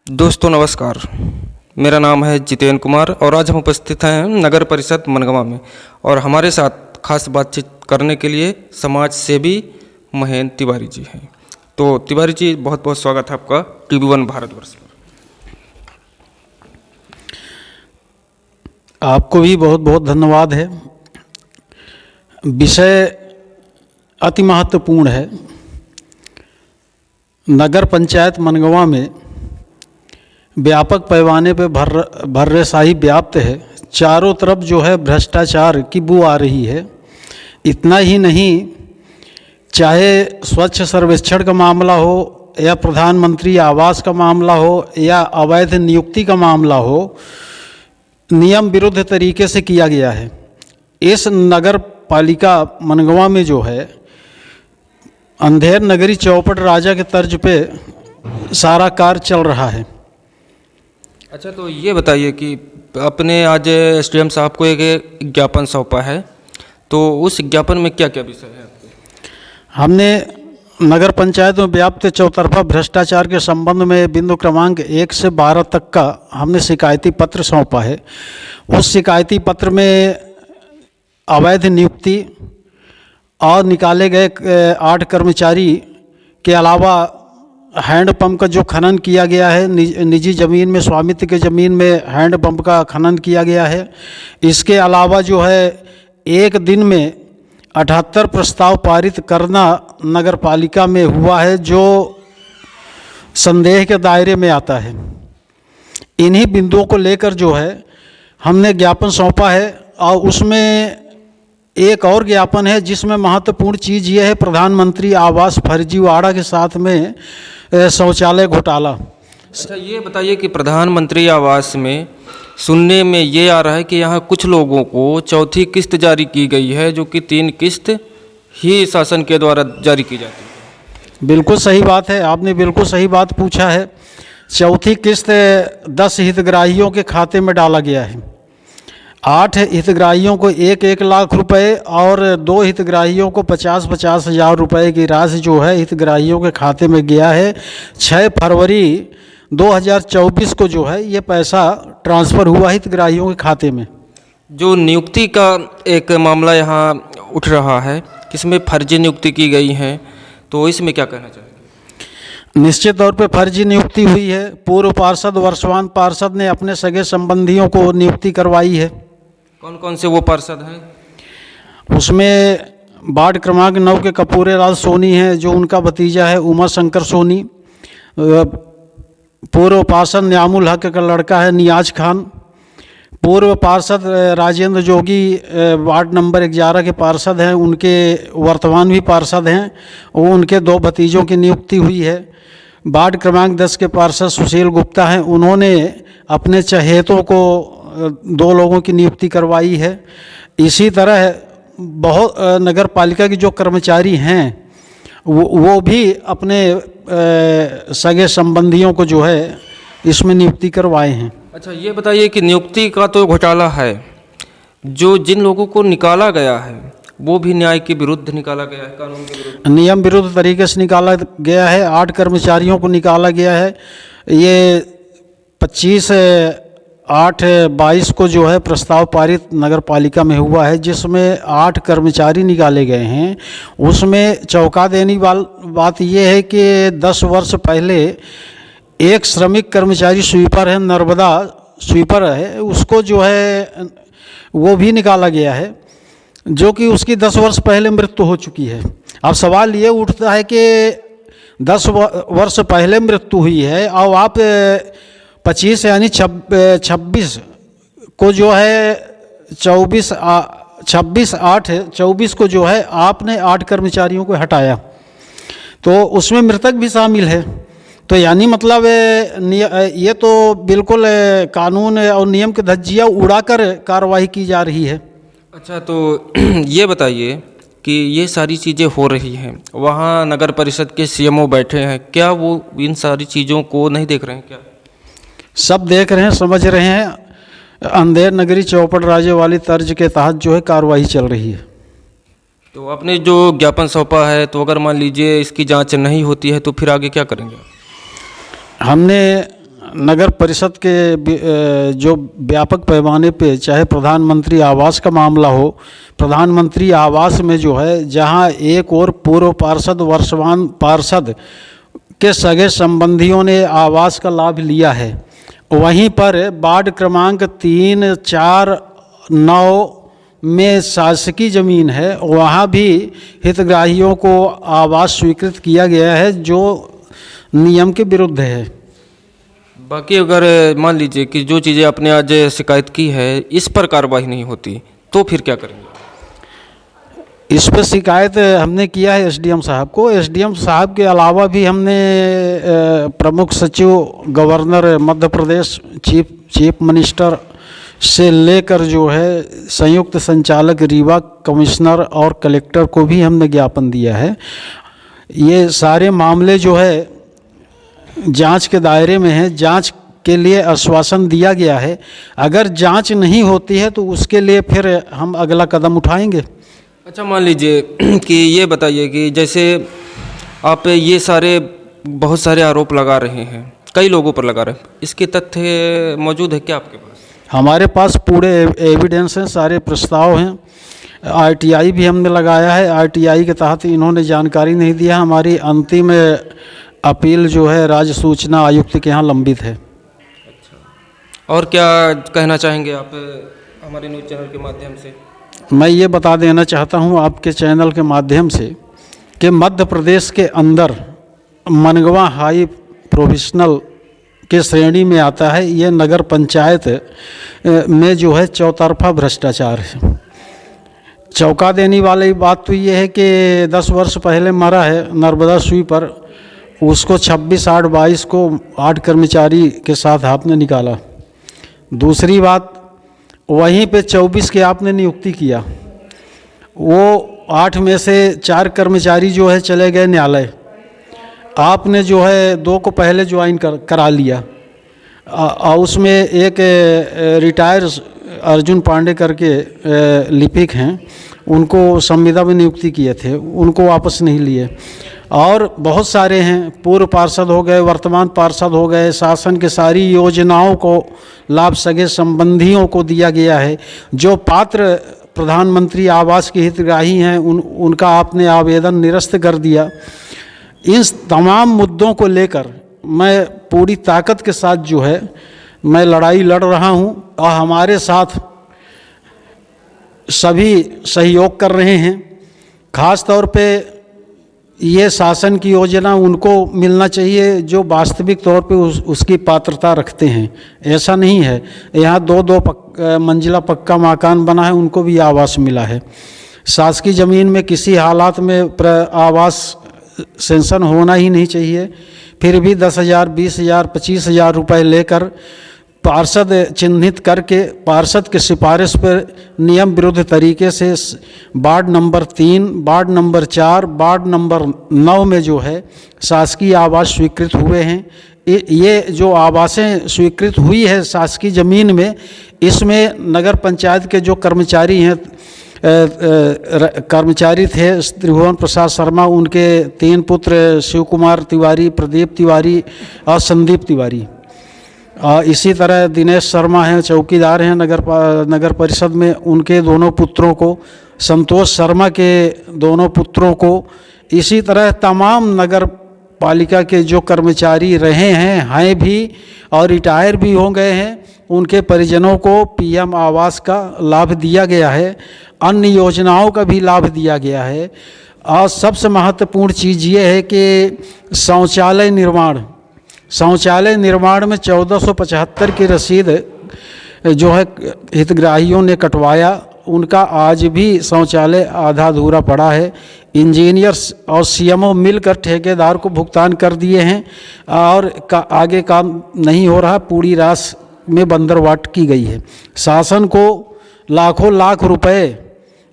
दोस्तों नमस्कार। मेरा नाम है जितेंद्र कुमार और आज हम उपस्थित हैं नगर परिषद मनगवा में और हमारे साथ खास बातचीत करने के लिए समाज सेवी महेंद्र तिवारी जी हैं। तो तिवारी जी, बहुत बहुत स्वागत है आपका TV1 भारतवर्ष पर। आपको भी बहुत बहुत धन्यवाद है। विषय अति महत्वपूर्ण है। नगर पंचायत मनगवा में व्यापक पैमाने पर भर्रेशाही व्याप्त है। चारों तरफ जो है भ्रष्टाचार की बू आ रही है। इतना ही नहीं, चाहे स्वच्छ सर्वेक्षण का मामला हो या प्रधानमंत्री आवास का मामला हो या अवैध नियुक्ति का मामला हो, नियम विरुद्ध तरीके से किया गया है। इस नगर पालिका मनगवा में जो है अंधेर नगरी चौपट राजा के तर्ज पे सारा कार्य चल रहा है। अच्छा, तो ये बताइए कि आपने आज SDM साहब को एक ज्ञापन सौंपा है, तो उस ज्ञापन में क्या क्या विषय है आपके? हमने नगर पंचायत में व्याप्त चौतरफा भ्रष्टाचार के संबंध में बिंदु क्रमांक 1 से 12 तक का हमने शिकायती पत्र सौंपा है। उस शिकायती पत्र में अवैध नियुक्ति और निकाले गए 8 कर्मचारी के अलावा हैंडपंप का जो खनन किया गया है, निजी ज़मीन में, स्वामित्व के ज़मीन में हैंडपंप का खनन किया गया है। इसके अलावा जो है एक दिन में 78 प्रस्ताव पारित करना नगर पालिका में हुआ है, जो संदेह के दायरे में आता है। इन्हीं बिंदुओं को लेकर जो है हमने ज्ञापन सौंपा है। और उसमें एक और ज्ञापन है जिसमें महत्वपूर्ण चीज़ ये है, प्रधानमंत्री आवास फर्जीवाड़ा के साथ में शौचालय घोटाला। अच्छा, ये बताइए कि प्रधानमंत्री आवास में सुनने में ये आ रहा है कि यहाँ कुछ लोगों को चौथी किस्त जारी की गई है, जो कि 3 किस्त ही शासन के द्वारा जारी की जाती है। बिल्कुल सही बात है, आपने बिल्कुल सही बात पूछा है। चौथी किस्त 10 हितग्राहियों के खाते में डाला गया है। 8 हितग्राहियों को 1-1 लाख रुपए और 2 हितग्राहियों को 50-50 हज़ार रुपये की राशि जो है हितग्राहियों के खाते में गया है। 6 फरवरी 2024 को जो है ये पैसा ट्रांसफ़र हुआ हितग्राहियों के खाते में। जो नियुक्ति का एक मामला यहाँ उठ रहा है, किसमें फर्जी नियुक्ति की गई है, तो इसमें क्या कहना चाहेंगे? निश्चित तौर पे फर्जी नियुक्ति हुई है। पूर्व पार्षद, वर्तमान पार्षद ने अपने सगे संबंधियों को नियुक्ति करवाई है। कौन कौन से वो पार्षद हैं? उसमें वार्ड क्रमांक 9 के कपूरे लाल सोनी हैं, जो उनका भतीजा है उमा शंकर सोनी। पूर्व पार्षद न्यामुल हक का लड़का है नियाज खान। पूर्व पार्षद राजेंद्र जोगी वार्ड नंबर 11 के पार्षद हैं, उनके वर्तमान भी पार्षद हैं। वो उनके 2 भतीजों की नियुक्ति हुई है। वार्ड क्रमांक 10 के पार्षद सुशील गुप्ता हैं, उन्होंने अपने चहेतों को 2 लोगों की नियुक्ति करवाई है। इसी तरह बहुत नगर पालिका के जो कर्मचारी हैं वो भी अपने सगे संबंधियों को जो है इसमें नियुक्ति करवाए हैं। अच्छा, ये बताइए कि नियुक्ति का तो घोटाला है, जो जिन लोगों को निकाला गया है वो भी न्याय के विरुद्ध निकाला गया है, कानून के विरुद्ध, नियम विरुद्ध तरीके से निकाला गया है। 8 कर्मचारियों को निकाला गया है। ये 25/8/22 को जो है प्रस्ताव पारित नगर पालिका में हुआ है, जिसमें 8 कर्मचारी निकाले गए हैं। उसमें चौंका देने वाली बात यह है कि 10 वर्ष पहले एक श्रमिक कर्मचारी स्वीपर है, नर्मदा स्वीपर है, उसको जो है वो भी निकाला गया है, जो कि उसकी 10 वर्ष पहले मृत्यु हो चुकी है। अब सवाल ये उठता है कि 10 वर्ष पहले मृत्यु हुई है और आप 25 यानी 26 को जो है 26/8/24 को जो है आपने 8 कर्मचारियों को हटाया, तो उसमें मृतक भी शामिल है। तो यानी मतलब ये तो बिल्कुल कानून और नियम के धज्जियाँ उड़ाकर कार्रवाई की जा रही है। अच्छा, तो ये बताइए कि ये सारी चीज़ें हो रही हैं, वहाँ नगर परिषद के CMO बैठे हैं, क्या वो इन सारी चीज़ों को नहीं देख रहे हैं? क्या सब देख रहे हैं, समझ रहे हैं। अंधेर नगरी चौपट राजे वाली तर्ज के तहत जो है कार्रवाई चल रही है। तो आपने जो ज्ञापन सौंपा है, तो अगर मान लीजिए इसकी जांच नहीं होती है तो फिर आगे क्या करेंगे? हमने नगर परिषद के जो व्यापक पैमाने पे चाहे प्रधानमंत्री आवास का मामला हो, प्रधानमंत्री आवास में जो है जहां एक और पूर्व पार्षद वर्तमान पार्षद के सगे संबंधियों ने आवास का लाभ लिया है, वहीं पर वार्ड क्रमांक 3, 4, 9 में शासकीय ज़मीन है, वहाँ भी हितग्राहियों को आवास स्वीकृत किया गया है जो नियम के विरुद्ध है। बाकी अगर मान लीजिए कि जो चीज़ें आपने आज शिकायत की है इस पर कार्रवाई नहीं होती तो फिर क्या करेंगे? इस पर शिकायत हमने किया है एसडीएम साहब को। एसडीएम साहब के अलावा भी हमने प्रमुख सचिव, governor Madhya Pradesh, chief minister से लेकर जो है संयुक्त संचालक रीवा, कमिश्नर और कलेक्टर को भी हमने ज्ञापन दिया है। ये सारे मामले जो है जांच के दायरे में हैं, जांच के लिए आश्वासन दिया गया है। अगर जांच नहीं होती है तो उसके लिए फिर हम अगला कदम उठाएंगे। अच्छा, मान लीजिए कि ये बताइए कि जैसे आप ये बहुत सारे आरोप लगा रहे हैं, कई लोगों पर लगा रहे हैं, इसके तथ्य मौजूद है क्या आपके पास? हमारे पास पूरे एविडेंस हैं, सारे प्रस्ताव हैं। आरटीआई भी हमने लगाया है, आरटीआई के तहत इन्होंने जानकारी नहीं दिया। हमारी अंतिम अपील जो है राज्य सूचना आयुक्त के यहाँ लंबित है। अच्छा, और क्या कहना चाहेंगे आप हमारे न्यूज़ चैनल के माध्यम से? मैं ये बता देना चाहता हूँ आपके चैनल के माध्यम से कि मध्य प्रदेश के अंदर मनगवा हाई प्रोफेशनल के श्रेणी में आता है। ये नगर पंचायत में जो है चौतरफा भ्रष्टाचार है। चौंका देने वाली बात तो ये है कि 10 वर्ष पहले मरा है नर्मदा स्वीपर, उसको 26/8/22 को 8 कर्मचारी के साथ आपने निकाला। दूसरी बात, वहीं पे 24 की आपने नियुक्ति किया, वो 8 में से 4 कर्मचारी जो है चले गए न्यायालय। आपने जो है 2 को पहले ज्वाइन करा लिया। उसमें एक रिटायर अर्जुन पांडे करके लिपिक हैं, उनको संविदा में नियुक्ति किए थे, उनको वापस नहीं लिए। और बहुत सारे हैं, पूर्व पार्षद हो गए, वर्तमान पार्षद हो गए। शासन के सारी योजनाओं को लाभ सगे संबंधियों को दिया गया है। जो पात्र प्रधानमंत्री आवास के हितग्राही हैं उनका आपने आवेदन निरस्त कर दिया। इन तमाम मुद्दों को लेकर मैं पूरी ताकत के साथ जो है मैं लड़ाई लड़ रहा हूं और हमारे साथ सभी सहयोग कर रहे हैं। ख़ास तौर पे ये शासन की योजना उनको मिलना चाहिए जो वास्तविक तौर पे उसकी पात्रता रखते हैं। ऐसा नहीं है, यहाँ 2-2 मंजिला पक्का मकान बना है, उनको भी आवास मिला है। शासकीय ज़मीन में किसी हालात में आवास सेंशन होना ही नहीं चाहिए, फिर भी 10,000, 20,000, 25,000 रुपये लेकर पार्षद चिन्हित करके पार्षद की सिफारिश पर नियम विरुद्ध तरीके से ward number 3, ward number 4, ward number 9 में जो है शासकीय आवास स्वीकृत हुए हैं। ये जो आवासें स्वीकृत हुई है शासकीय ज़मीन में, इसमें नगर पंचायत के जो कर्मचारी हैं, कर्मचारी थे त्रिभुवन प्रसाद शर्मा, उनके 3 पुत्र शिव कुमार तिवारी, प्रदीप तिवारी और संदीप तिवारी। इसी तरह दिनेश शर्मा हैं, चौकीदार हैं नगर परिषद में, उनके दोनों पुत्रों को, संतोष शर्मा के दोनों पुत्रों को, इसी तरह तमाम नगर पालिका के जो कर्मचारी रहे हैं भी और रिटायर भी हो गए हैं, उनके परिजनों को पीएम आवास का लाभ दिया गया है, अन्य योजनाओं का भी लाभ दिया गया है। और सबसे महत्वपूर्ण चीज़ ये है कि शौचालय निर्माण में 1475 की रसीद जो है हितग्राहियों ने कटवाया, उनका आज भी शौचालय आधा अधूरा पड़ा है। इंजीनियर्स और सीएमओ मिलकर ठेकेदार को भुगतान कर दिए हैं और आगे काम नहीं हो रहा, पूरी राशि में बंदरवाट की गई है। शासन को लाखों लाख रुपए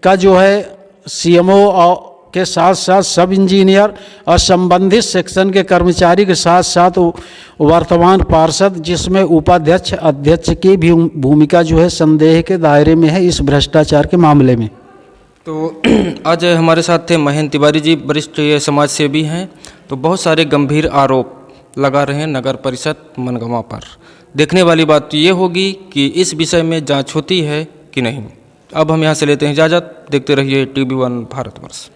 का जो है सीएमओ के साथ साथ सब इंजीनियर और संबंधित सेक्शन के कर्मचारी के साथ साथ वर्तमान पार्षद, जिसमें उपाध्यक्ष अध्यक्ष की भी भूमिका जो है संदेह के दायरे में है इस भ्रष्टाचार के मामले में। तो आज हमारे साथ थे महेंद्र तिवारी जी, वरिष्ठ समाज सेवी हैं। तो बहुत सारे गंभीर आरोप लगा रहे हैं नगर परिषद मनगवा पर। देखने वाली बात ये होगी कि इस विषय में जांच होती है कि नहीं। अब हम यहाँ से लेते हैं इजाज़त। देखते रहिए TV1 भारतवर्ष।